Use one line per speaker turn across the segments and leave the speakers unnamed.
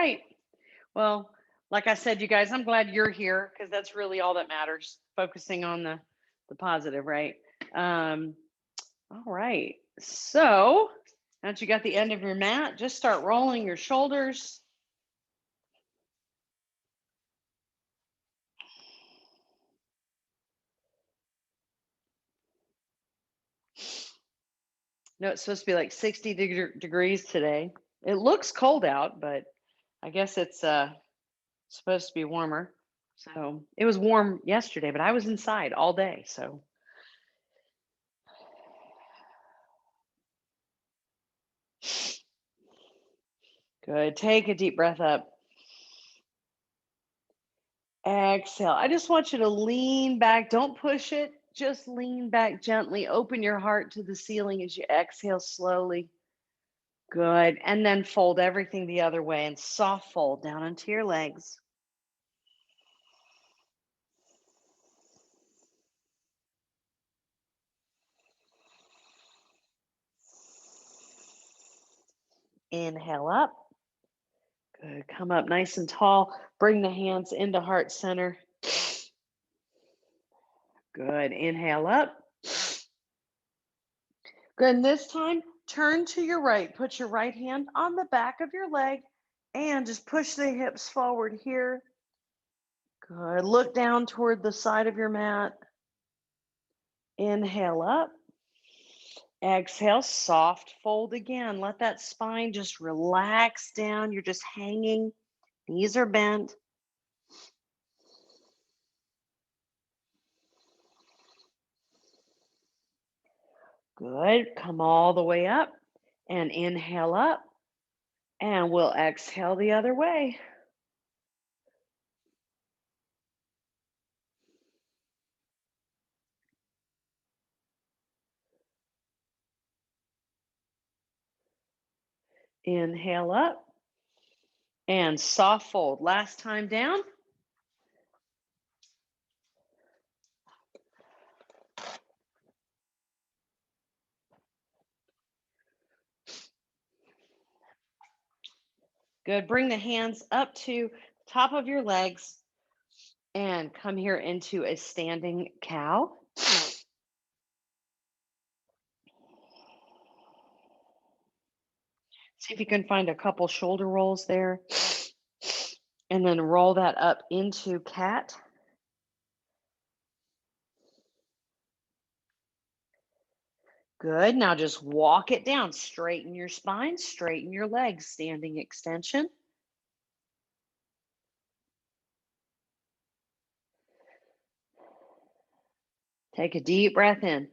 right. Well, like I said, you guys, I'm glad you're here because that's really all that matters. Focusing on the positive, right? Um, all right. So now that you got the end of your mat, just start rolling your shoulders. No, it's supposed to be like 60 degrees today. It looks cold out, but I guess it's supposed to be warmer. So it was warm yesterday, but I was inside all day. So good. Take a deep breath up. Exhale. I just want you to lean back. Don't push it. Just lean back gently. Open your heart to the ceiling as you exhale slowly. Good. And then fold everything the other way and soft fold down onto your legs. Inhale up. Good. Come up nice and tall. Bring the hands into heart center. Good. Inhale up. Good. And this time, turn to your right. Put your right hand on the back of your leg and just push the hips forward here. Good. Look down toward the side of your mat. Inhale up. Exhale, soft fold again. Let that spine just relax down. You're just hanging. Knees are bent. Good. Come all the way up and inhale up. And we'll exhale the other way. Inhale up and soft fold. Last time down. Good. Bring the hands up to the top of your legs and come here into a standing cow. See if you can find a couple shoulder rolls there. And then roll that up into cat. Good. Now just walk it down. Straighten your spine, straighten your legs, standing extension. Take a deep breath in.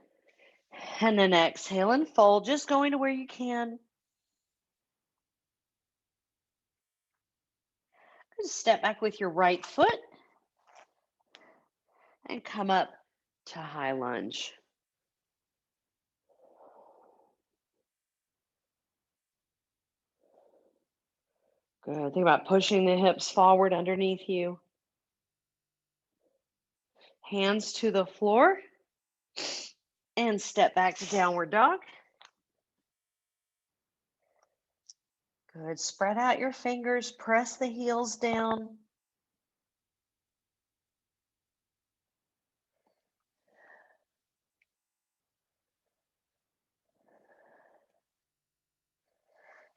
And then exhale and fold, just going to where you can. Just step back with your right foot and come up to high lunge. Good. Think about pushing the hips forward underneath you. Hands to the floor and step back to downward dog. Good. Spread out your fingers, press the heels down.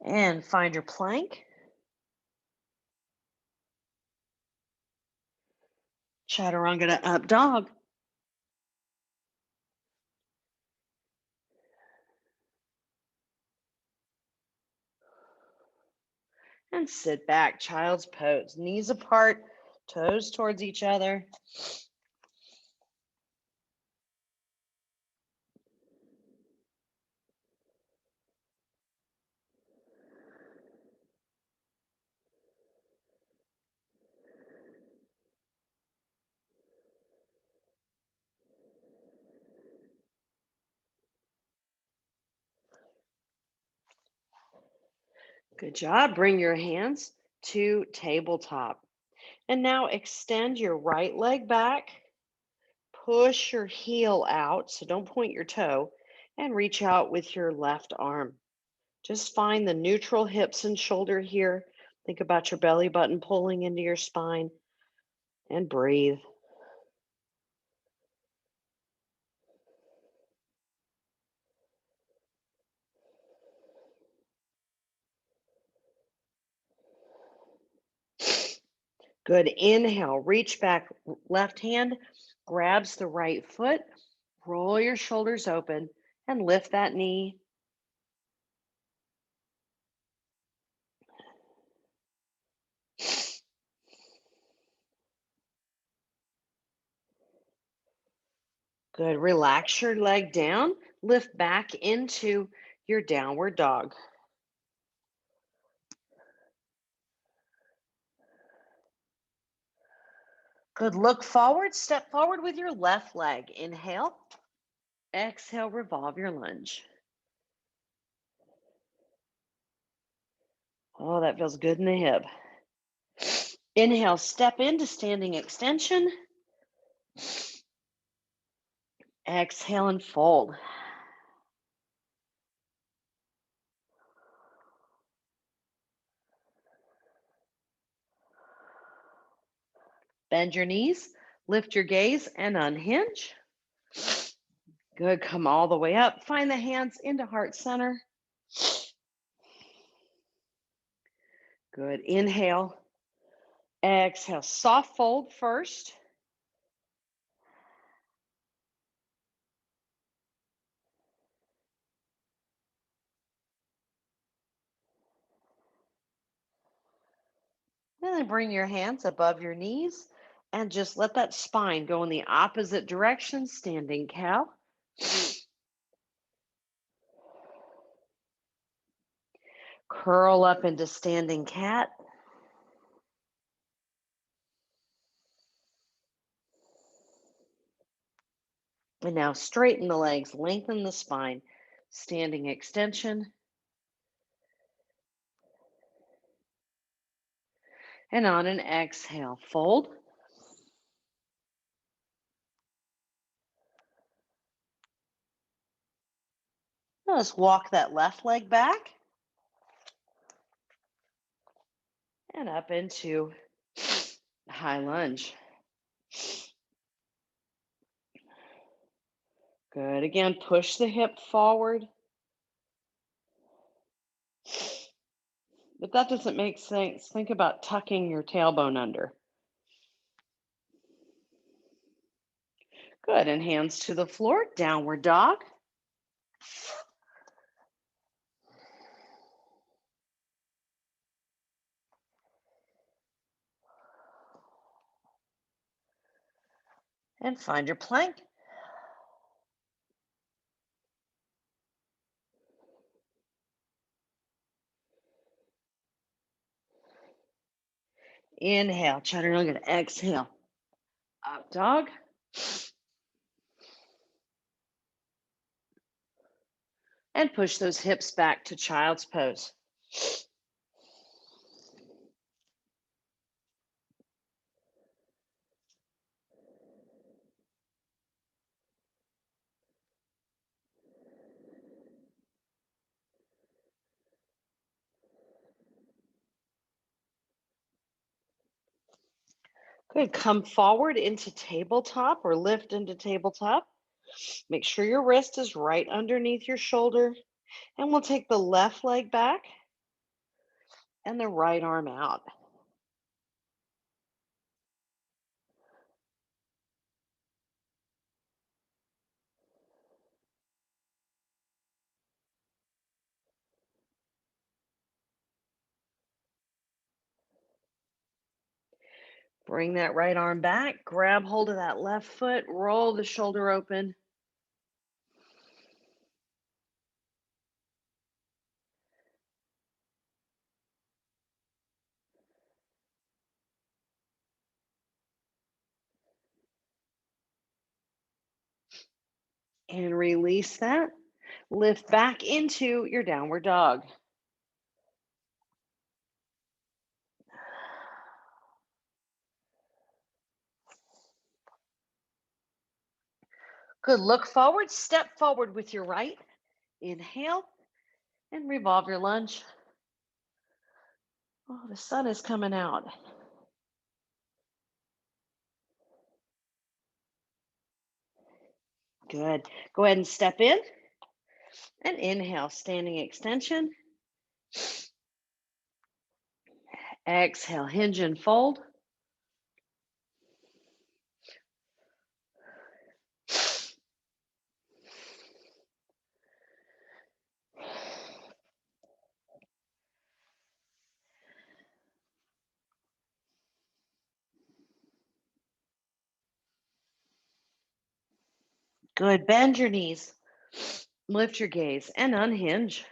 And find your plank. Chaturanga to up dog. And sit back, child's pose. Knees apart, toes towards each other. Good job. Bring your hands to tabletop. And now extend your right leg back. Push your heel out, so don't point your toe, and reach out with your left arm. Just find the neutral hips and shoulder here. Think about your belly button pulling into your spine and breathe. Good. Inhale, reach back, left hand grabs the right foot, roll your shoulders open and lift that knee. Good. Relax your leg down, lift back into your downward dog. Good. Look forward, step forward with your left leg. Inhale, exhale, revolve your lunge. Oh, that feels good in the hip. Inhale, step into standing extension. Exhale and fold. Bend your knees, lift your gaze and unhinge. Good. Come all the way up. Find the hands into heart center. Good. Inhale. Exhale. Soft fold first. And then bring your hands above your knees and just let that spine go in the opposite direction, standing cow. Curl up into standing cat. And now straighten the legs, lengthen the spine, standing extension. And on an exhale, fold. Now let's walk that left leg back and up into high lunge. Good. Again, push the hip forward. If that doesn't make sense, think about tucking your tailbone under. Good. And hands to the floor, downward dog. And find your plank. Inhale, chaturanga. Exhale, up dog. And push those hips back to child's pose. Good. Come forward into tabletop or lift into tabletop. Make sure your wrist is right underneath your shoulder. And we'll take the left leg back and the right arm out. Bring that right arm back, grab hold of that left foot, roll the shoulder open. And release that. Lift back into your downward dog. Good. Look forward, step forward with your right. Inhale and revolve your lunge. Oh, the sun is coming out. Good. Go ahead and step in and inhale, standing extension. Exhale, hinge and fold. Good. Bend your knees. Lift your gaze and unhinge.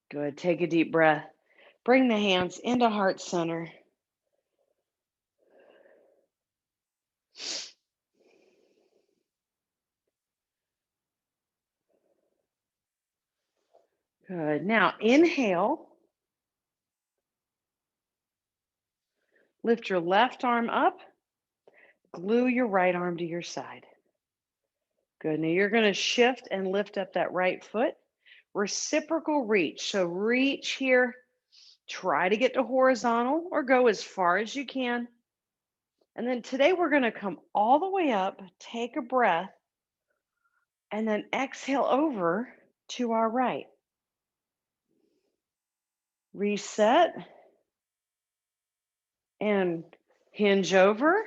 Good. Take a deep breath. Bring the hands into heart center. Good. Now inhale. Lift your left arm up. Glue your right arm to your side. Good. Now you're going to shift and lift up that right foot. Reciprocal reach. So reach here. Try to get to horizontal or go as far as you can. And then today we're going to come all the way up, take a breath, and then exhale over to our right. Reset and hinge over.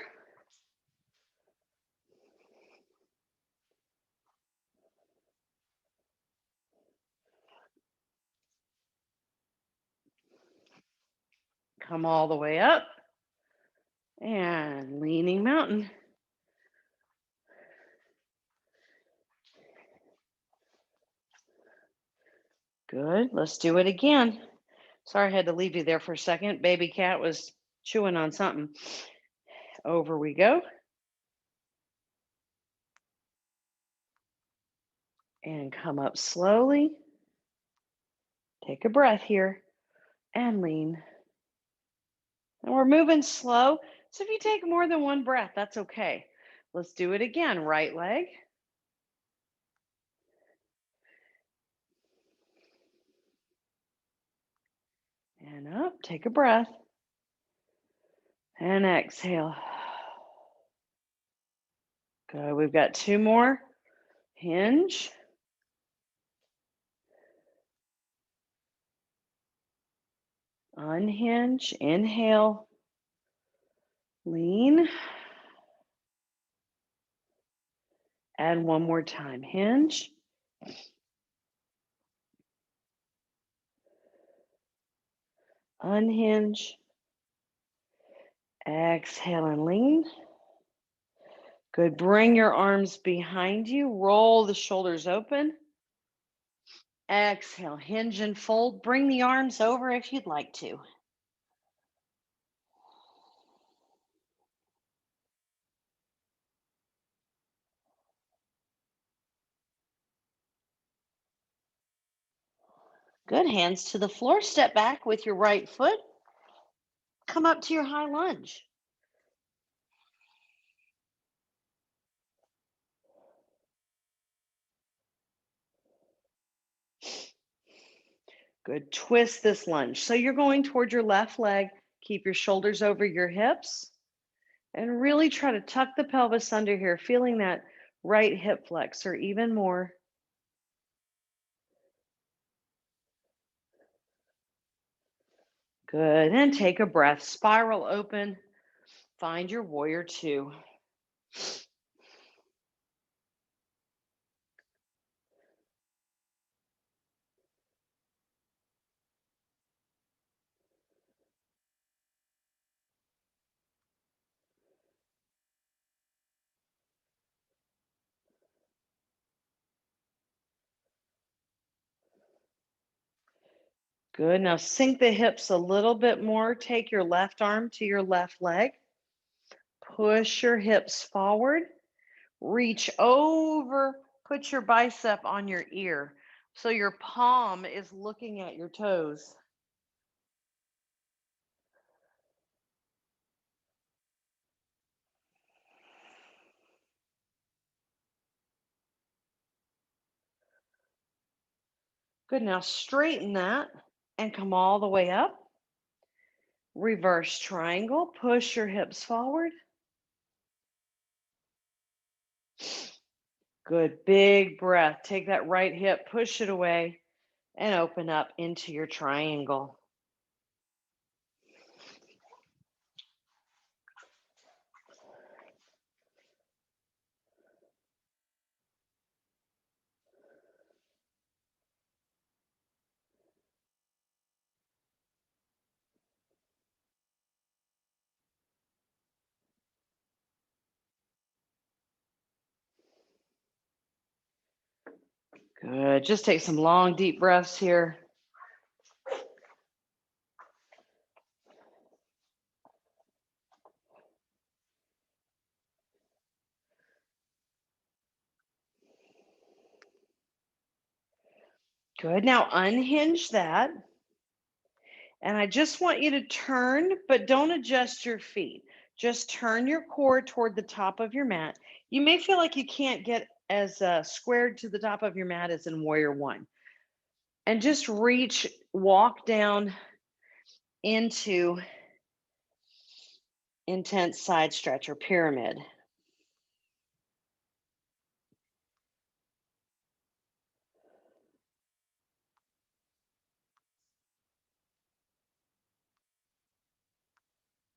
Come all the way up and leaning mountain. Good. Let's do it again. Sorry, I had to leave you there for a second. Baby cat was chewing on something. Over we go. And come up slowly. Take a breath here and lean. And we're moving slow. So if you take more than one breath, that's okay. Let's do it again. Right leg. And up. Take a breath. And exhale. Good. We've got two more. Hinge. Unhinge. Inhale. Lean. And one more time. Hinge. Unhinge. Exhale and lean. Good. Bring your arms behind you. Roll the shoulders open. Exhale. Hinge and fold. Bring the arms over if you'd like to. Good. Hands to the floor. Step back with your right foot. Come up to your high lunge. Good. Twist this lunge. So you're going toward your left leg. Keep your shoulders over your hips and really try to tuck the pelvis under here, feeling that right hip flexor even more. Good. And take a breath. Spiral open. Find your warrior two. Good. Now sink the hips a little bit more. Take your left arm to your left leg. Push your hips forward. Reach over. Put your bicep on your ear. So your palm is looking at your toes. Good. Now straighten that and come all the way up. Reverse triangle, push your hips forward. Good, big breath. Take that right hip, push it away, and open up into your triangle. Good. Just take some long, deep breaths here. Good. Now unhinge that. And I just want you to turn, but don't adjust your feet. Just turn your core toward the top of your mat. You may feel like you can't get as squared to the top of your mat as in Warrior One. And just reach, walk down into intense side stretch or pyramid.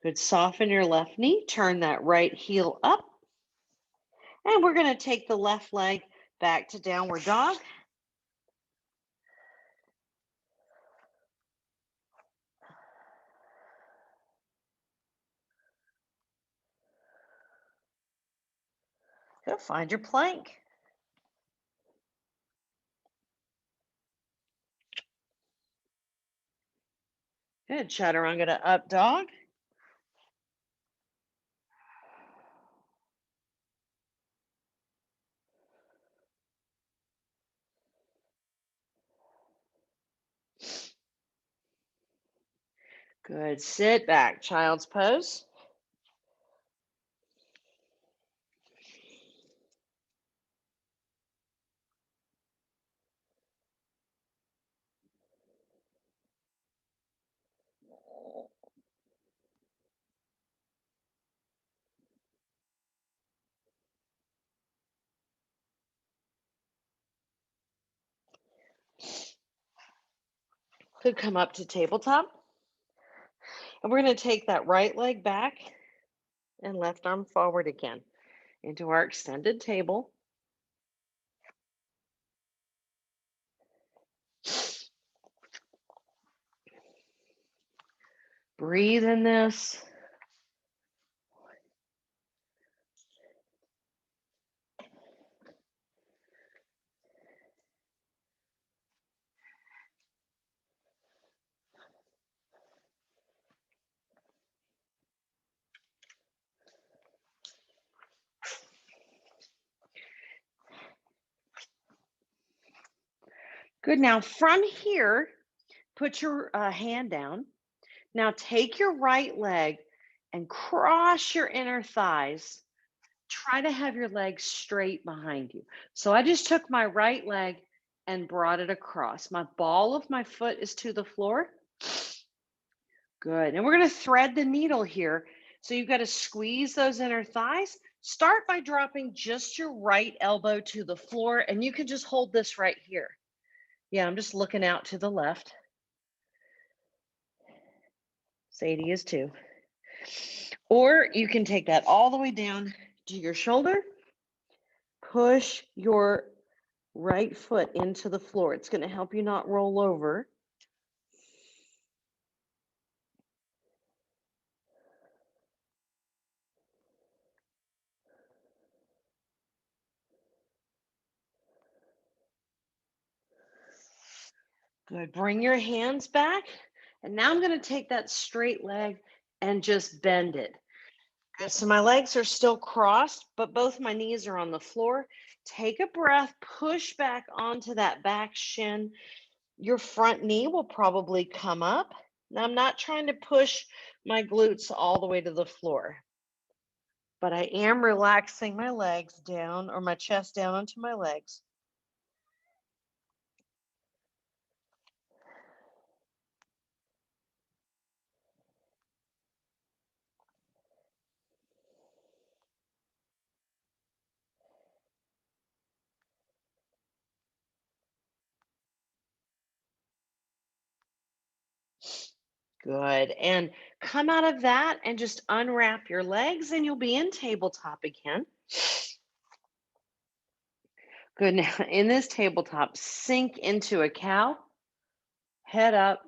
Good. Soften your left knee, turn that right heel up. And we're going to take the left leg back to downward dog. Go find your plank. Good. Chaturanga to up dog. Good. Sit back, child's pose. Could come up to tabletop. And we're going to take that right leg back and left arm forward again into our extended table. Breathe in this. Good. Now from here, put your hand down. Now take your right leg and cross your inner thighs. Try to have your legs straight behind you. So I just took my right leg and brought it across. My ball of my foot is to the floor. Good. And we're going to thread the needle here. So you've got to squeeze those inner thighs. Start by dropping just your right elbow to the floor, and you can just hold this right here. Yeah, I'm just looking out to the left. Sadie is too. Or you can take that all the way down to your shoulder. Push your right foot into the floor. It's going to help you not roll over. Good. Bring your hands back. And now I'm going to take that straight leg and just bend it. Good. So my legs are still crossed, but both my knees are on the floor. Take a breath, push back onto that back shin. Your front knee will probably come up. Now I'm not trying to push my glutes all the way to the floor, but I am relaxing my legs down or my chest down onto my legs.
Good. And come out of that and just unwrap your legs and you'll be in tabletop again. Good. Now, in this tabletop, sink into a cow, head up,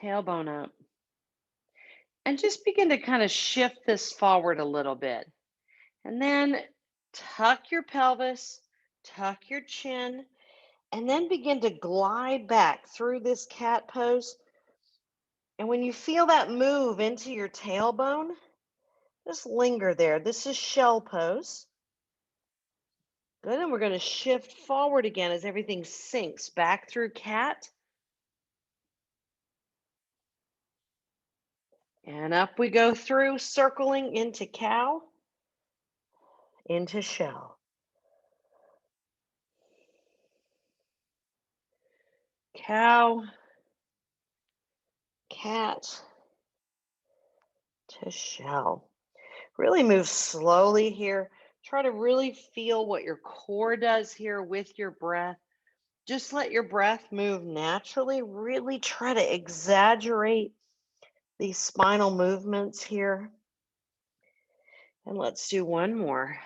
tailbone up, and just begin to kind of shift this forward a little bit. And then tuck your pelvis, tuck your chin, and then begin to glide back through this cat pose. And when you feel that move into your tailbone, just linger there. This is shell pose. Good. And we're going to shift forward again as everything sinks back through cat. And up we go through, circling into cow, into shell. Cow, cat, to shell. Really move slowly here. Try to really feel what your core does here with your breath. Just let your breath move naturally. Really try to exaggerate these spinal movements here. And let's do one more.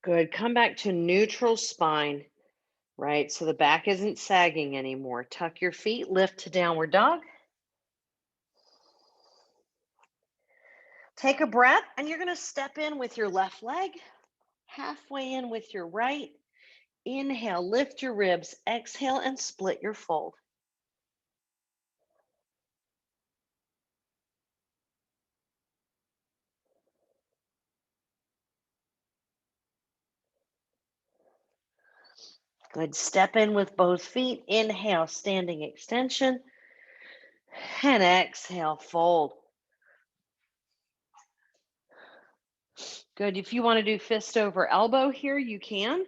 Good. Come back to neutral spine, right? So the back isn't sagging anymore. Tuck your feet, lift to downward dog. Take a breath, and you're going to step in with your left leg, halfway in with your right. Inhale, lift your ribs. Exhale, and split your fold. Good. Step in with both feet. Inhale, standing extension. And exhale, fold. Good. If you want to do fist over elbow here, you can.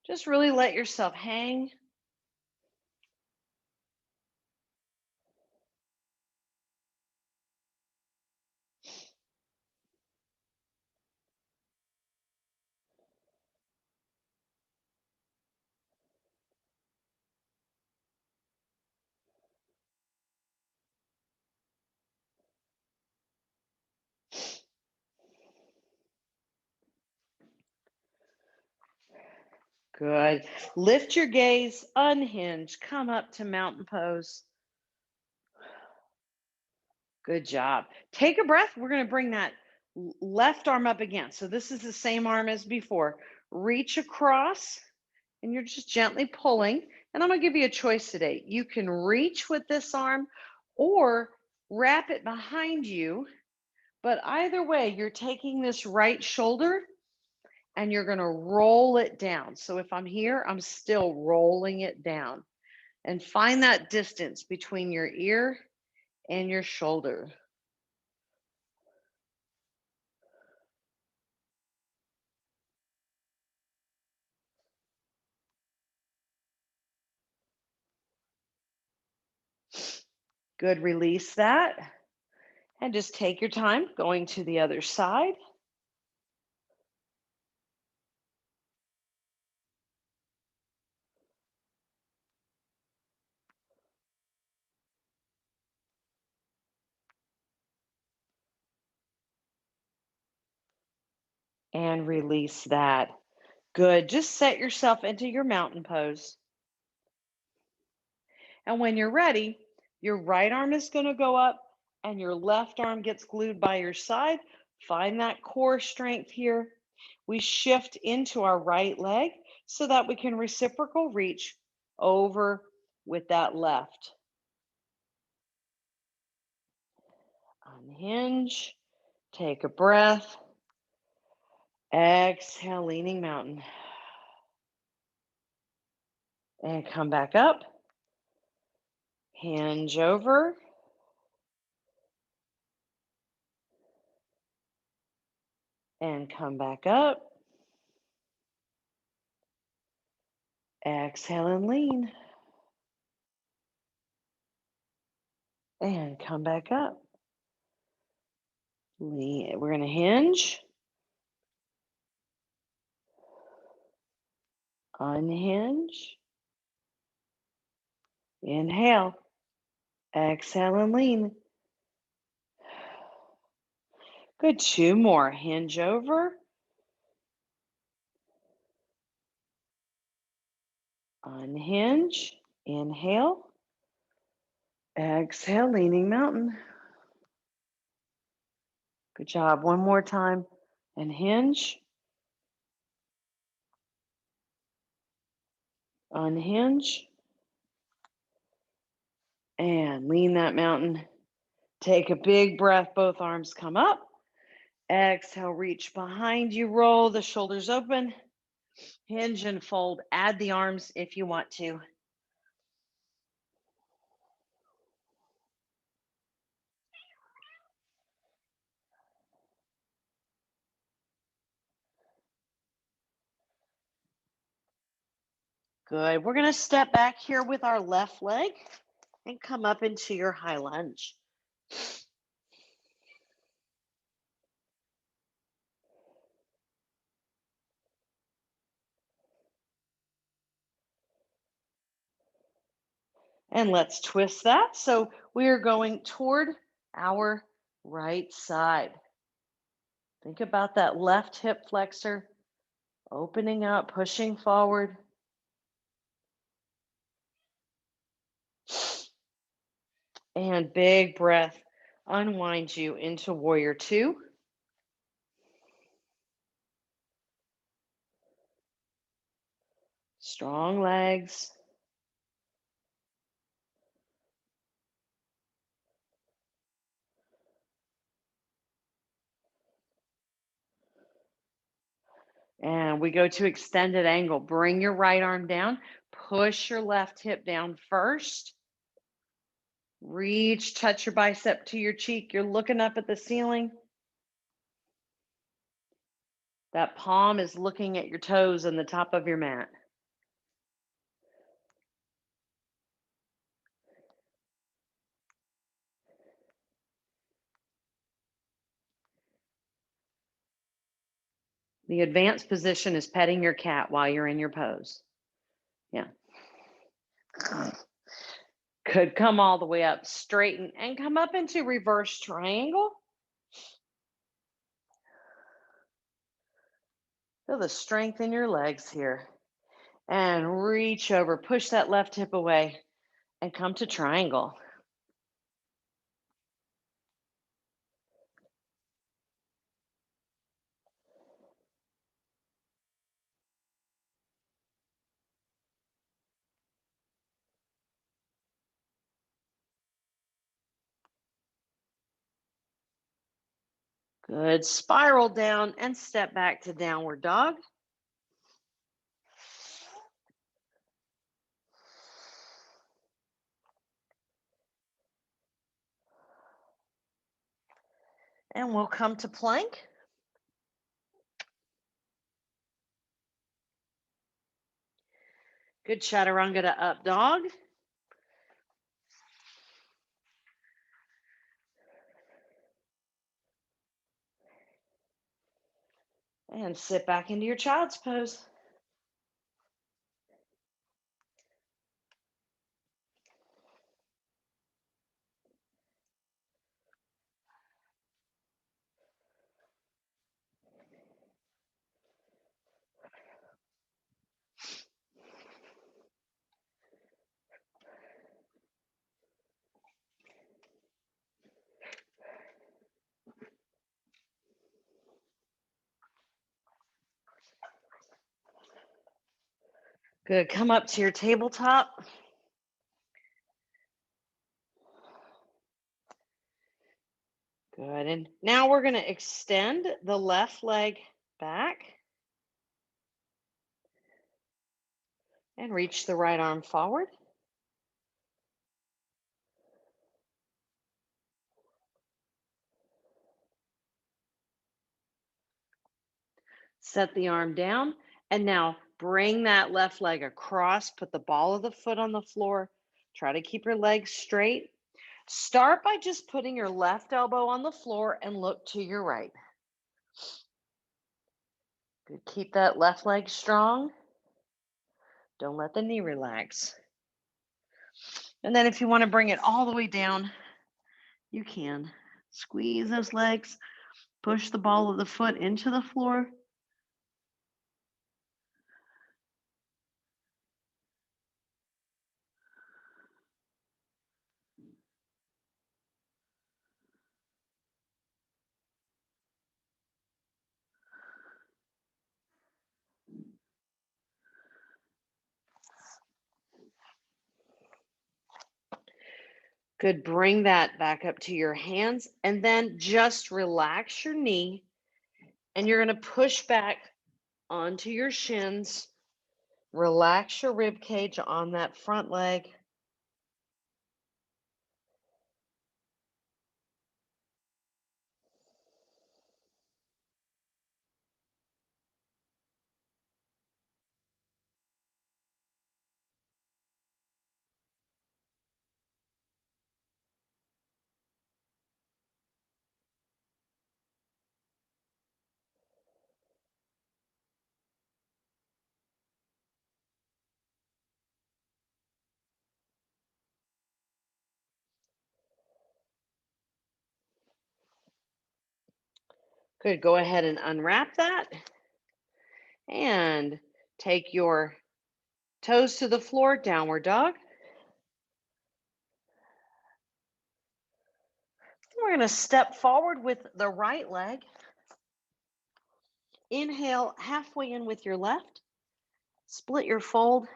Just really let yourself hang. Good. Lift your gaze, unhinge, come up to mountain pose. Good job. Take a breath. We're going to bring that left arm up again. So this is the same arm as before. Reach across and you're just gently pulling. And I'm going to give you a choice today. You can reach with this arm or wrap it behind you. But either way, you're taking this right shoulder and you're going to roll it down. So if I'm here, I'm still rolling it down. And find that distance between your ear and your shoulder. Good, release that. And just take your time going to the other side. And release that. Good, just set yourself into your mountain pose. And when you're ready, your right arm is going to go up and your left arm gets glued by your side. Find that core strength here. We shift into our right leg so that we can reciprocal reach over with that left. Unhinge, take a breath. Exhale, leaning mountain. And come back up. Hinge over. And come back up. Exhale and lean. And come back up. Lean. We're going to hinge. Unhinge. Inhale. Exhale and lean. Good. 2 more. Hinge over. Unhinge. Inhale. Exhale, leaning mountain. Good job. One more time. And hinge. Unhinge. And lean that mountain. Take a big breath. Both arms come up. Exhale, reach behind you. Roll the shoulders open. Hinge and fold. Add the arms if you want to. Good. We're going to step back here with our left leg and come up into your high lunge. And let's twist that. So we are going toward our right side. Think about that left hip flexor, opening up, pushing forward. And big breath, unwind you into warrior 2. Strong legs. And we go to extended angle. Bring your right arm down. Push your left hip down first. Reach, touch your bicep to your cheek. You're looking up at the ceiling. That palm is looking at your toes and the top of your mat. The advanced position is petting your cat while you're in your pose. Yeah. Could come all the way up, straighten, and come up into reverse triangle. Feel the strength in your legs here. And reach over, push that left hip away, and come to triangle. Good. Spiral down and step back to downward dog. And we'll come to plank. Good. Chaturanga to up dog. And sit back into your child's pose. Good. Come up to your tabletop. Good. And now we're going to extend the left leg back and reach the right arm forward. Set the arm down. And now bring that left leg across. Put the ball of the foot on the floor. Try to keep your legs straight. Start by just putting your left elbow on the floor and look to your right. Good. Keep that left leg strong. Don't let the knee relax. And then if you want to bring it all the way down, you can. Squeeze those legs, push the ball of the foot into the floor. Good. Bring that back up to your hands and then just relax your knee. And you're going to push back onto your shins. Relax your rib cage on that front leg. Good. Go ahead and unwrap that and take your toes to the floor, downward dog. We're going to step forward with the right leg. Inhale halfway in with your left. Split your fold.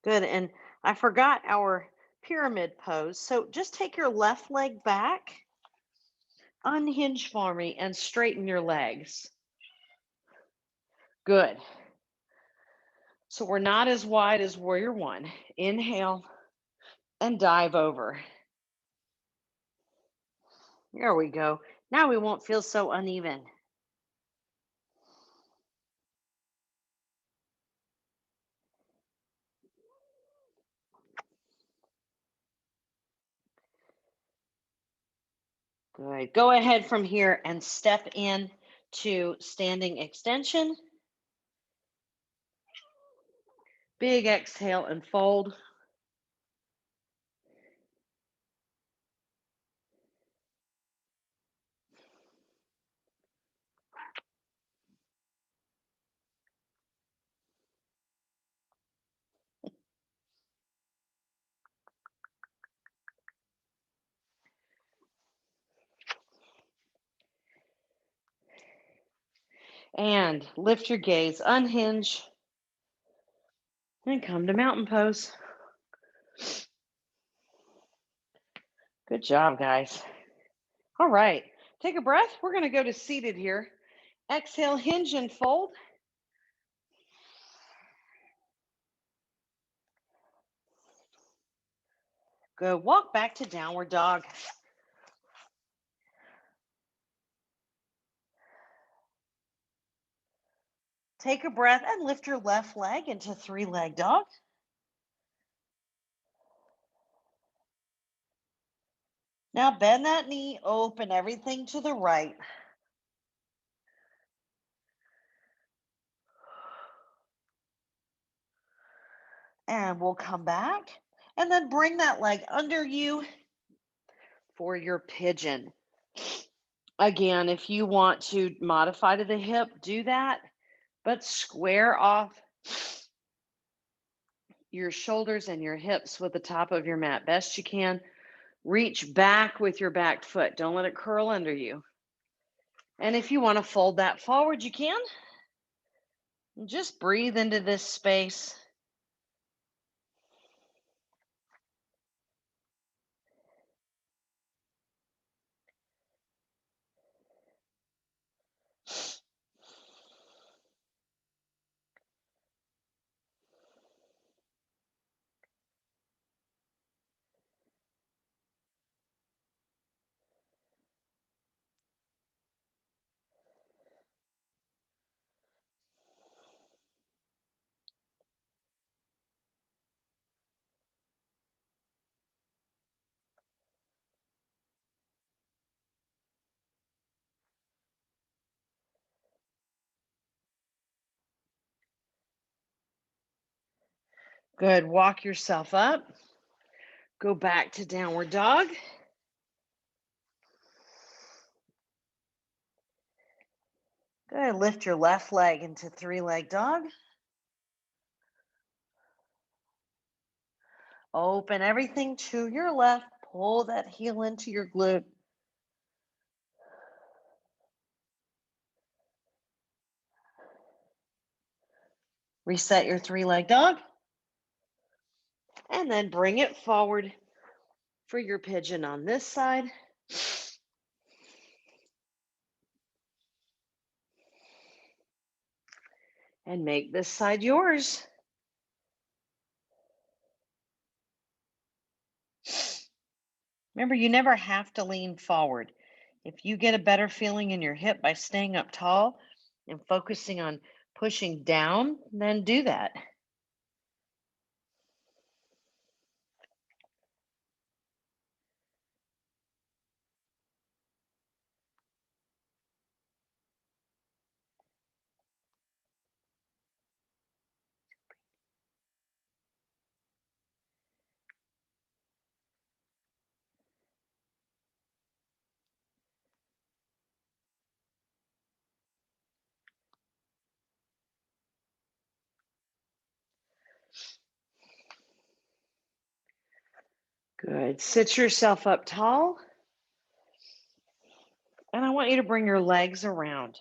Good. And I forgot our pyramid pose. So just take your left leg back, unhinge for me, and straighten your legs. Good. So we're not as wide as warrior one. Inhale and dive over. There we go. Now we won't feel so uneven. Good. Go ahead from here and step in to standing extension. Big exhale and fold. And lift your gaze, unhinge, and come to mountain pose. Good job, guys. All right, take a breath. We're going to go to seated here. Exhale, hinge and fold. Good. Walk back to downward dog. Take a breath and lift your left leg into three-leg dog. Now bend that knee, open everything to the right. And we'll come back and then bring that leg under you for your pigeon. Again, if you want to modify to the hip, do that, but square off your shoulders and your hips with the top of your mat best you can. Reach back with your back foot. Don't let it curl under you. And if you want to fold that forward, you can. Just breathe into this space. Good. Walk yourself up. Go back to downward dog. Good. Lift your left leg into three-leg dog. Open everything to your left. Pull that heel into your glute. Reset your three-leg dog. And then bring it forward for your pigeon on this side. And make this side yours. Remember, you never have to lean forward. If you get a better feeling in your hip by staying up tall and focusing on pushing down, then do that. Good. Sit yourself up tall. And I want you to bring your legs around.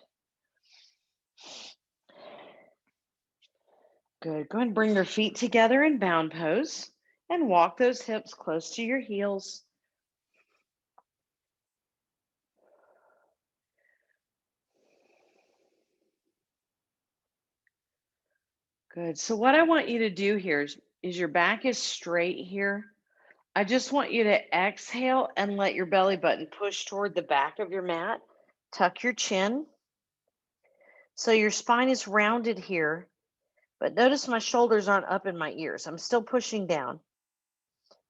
Good. Go ahead and bring your feet together in bound pose and walk those hips close to your heels. Good. So what I want you to do here is your back is straight here. I just want you to exhale and let your belly button push toward the back of your mat. Tuck your chin. So your spine is rounded here, but notice my shoulders aren't up in my ears. I'm still pushing down.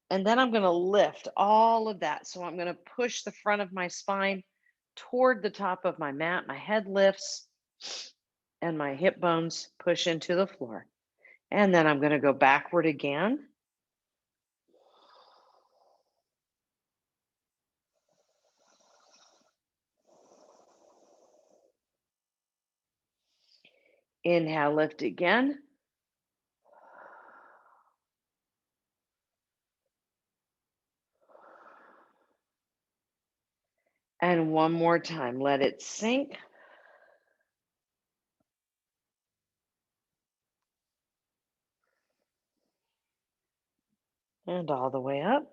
And then I'm going to lift all of that. So I'm going to push the front of my spine toward the top of my mat. My head lifts and my hip bones push into the floor. And then I'm going to go backward again. Inhale, lift again. And one more time, let it sink. And all the way up.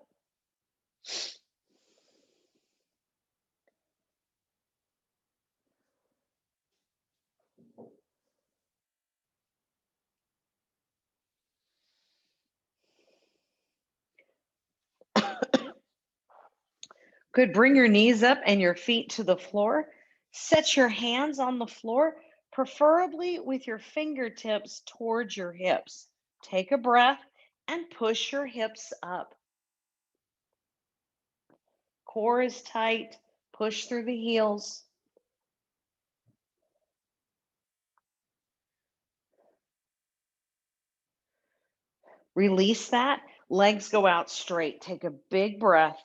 Good. Bring your knees up and your feet to the floor. Set your hands on the floor, preferably with your fingertips towards your hips. Take a breath and push your hips up. Core is tight. Push through the heels. Release that. Legs go out straight. Take a big breath.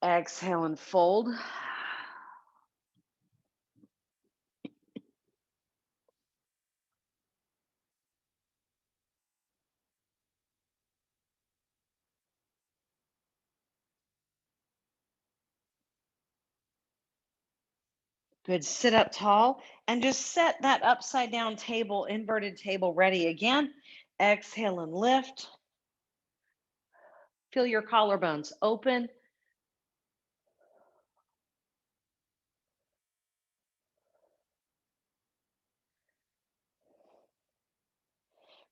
Exhale and fold. Good. Sit up tall and just set that upside down table, inverted table ready again. Exhale and lift. Feel your collarbones open.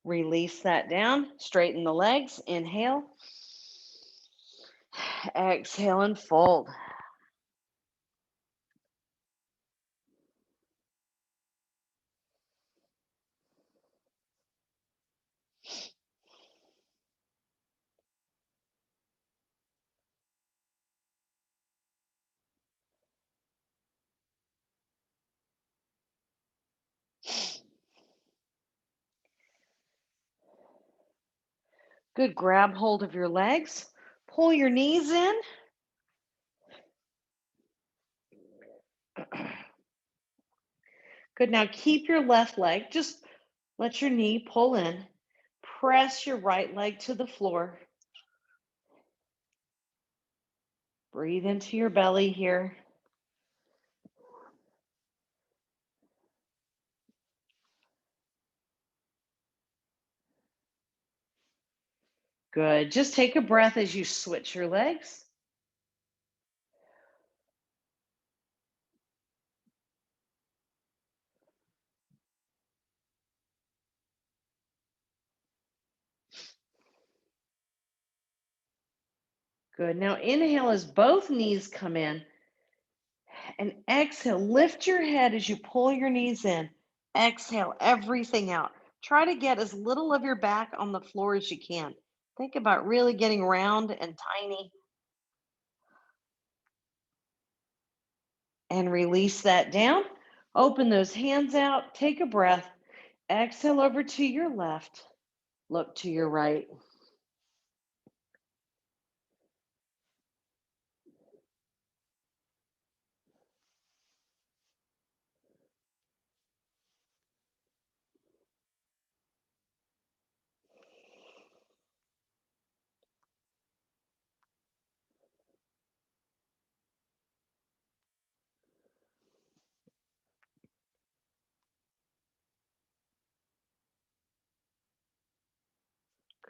Release that down. Straighten the legs. Inhale. Exhale and fold. Good. Grab hold of your legs. Pull your knees in. Good. Now keep your left leg. Just let your knee pull in. Press your right leg to the floor. Breathe into your belly here. Good. Just take a breath as you switch your legs. Good. Now inhale as both knees come in. And exhale. Lift your head as you pull your knees in. Exhale everything out. Try to get as little of your back on the floor as you can. Think about really getting round and tiny. And release that down. Open those hands out. Take a breath. Exhale over to your left. Look to your right.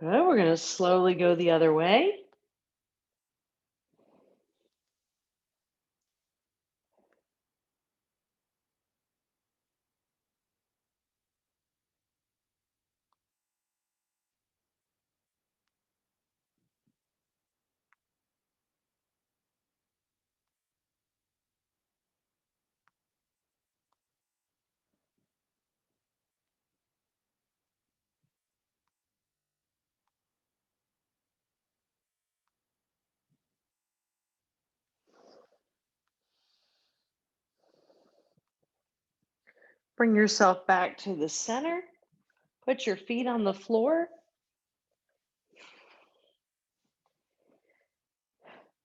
Good. We're going to slowly go the other way. Bring yourself back to the center. Put your feet on the floor.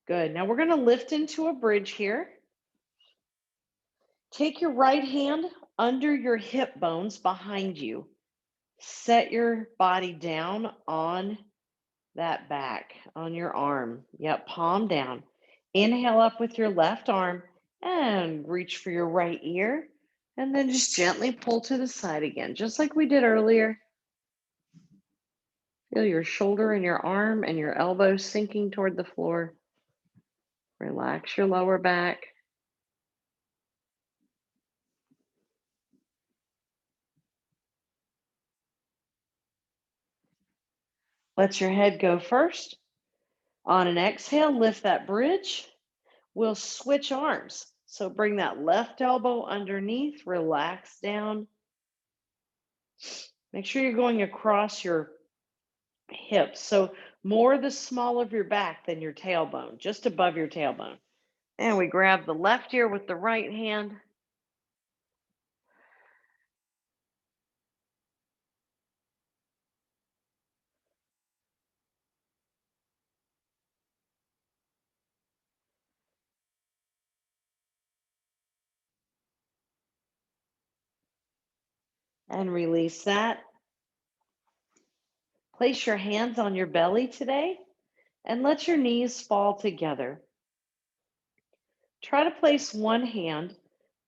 Good. Now we're going to lift into a bridge here. Take your right hand under your hip bones behind you. Set your body down on that back, on your arm. Yep, palm down. Inhale up with your left arm and reach for your right ear. And then just gently pull to the side again, just like we did earlier. Feel your shoulder and your arm and your elbow sinking toward the floor. Relax your lower back. Let your head go first. On an exhale, lift that bridge. We'll switch arms. So bring that left elbow underneath, relax down. Make sure you're going across your hips. So more the small of your back than your tailbone, just above your tailbone. And we grab the left ear with the right hand. And release that. Place your hands on your belly today and let your knees fall together. Try to place one hand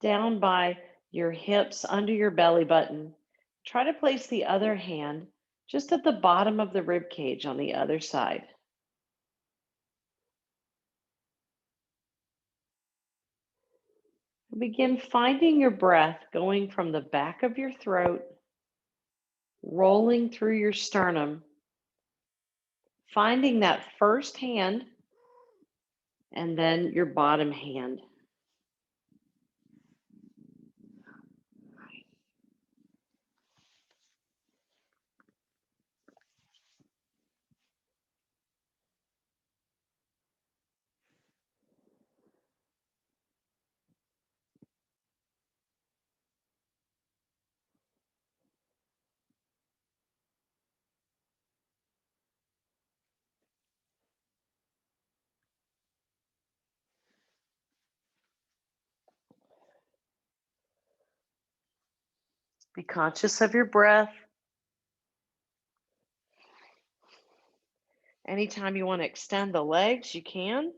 down by your hips under your belly button. Try to place the other hand just at the bottom of the rib cage on the other side. Begin finding your breath going from the back of your throat, rolling through your sternum, finding that first hand and then your bottom hand. Be conscious of your breath. Anytime you want to extend the legs, you can.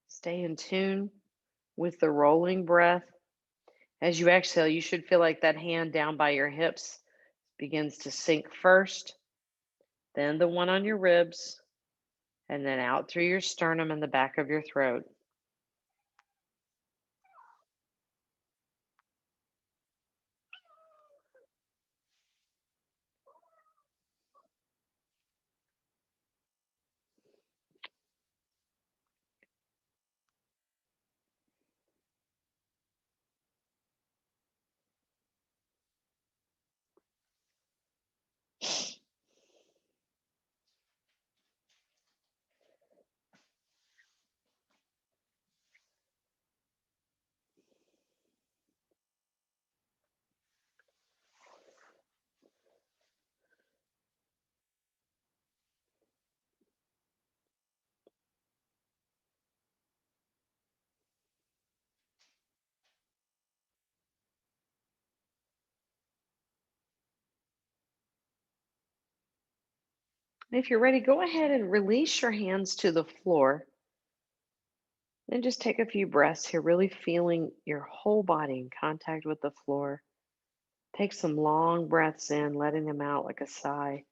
Stay in tune with the rolling breath. As you exhale, you should feel like that hand down by your hips begins to sink first, then the one on your ribs, and then out through your sternum and the back of your throat. If you're ready, go ahead and release your hands to the floor. Then just take a few breaths here, really feeling your whole body in contact with the floor. Take some long breaths in, letting them out like a sigh.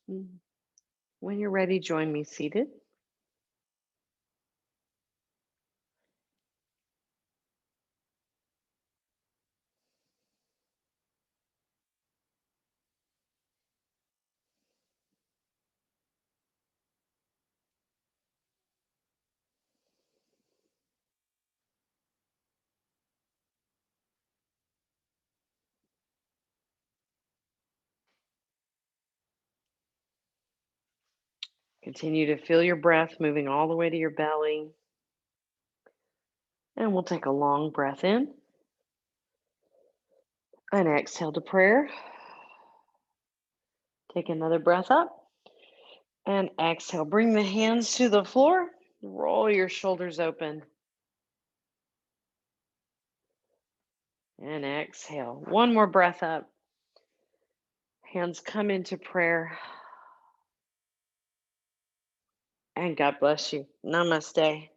Mm. When you're ready, join me seated. Continue to feel your breath moving all the way to your belly. And we'll take a long breath in and exhale to prayer. Take another breath up and exhale. Bring the hands to the floor. Roll your shoulders open. And exhale. One more breath up. Hands come into prayer. And God bless you. Namaste.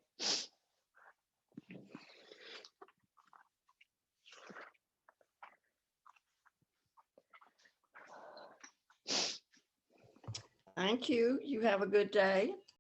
Thank you. You have a good day.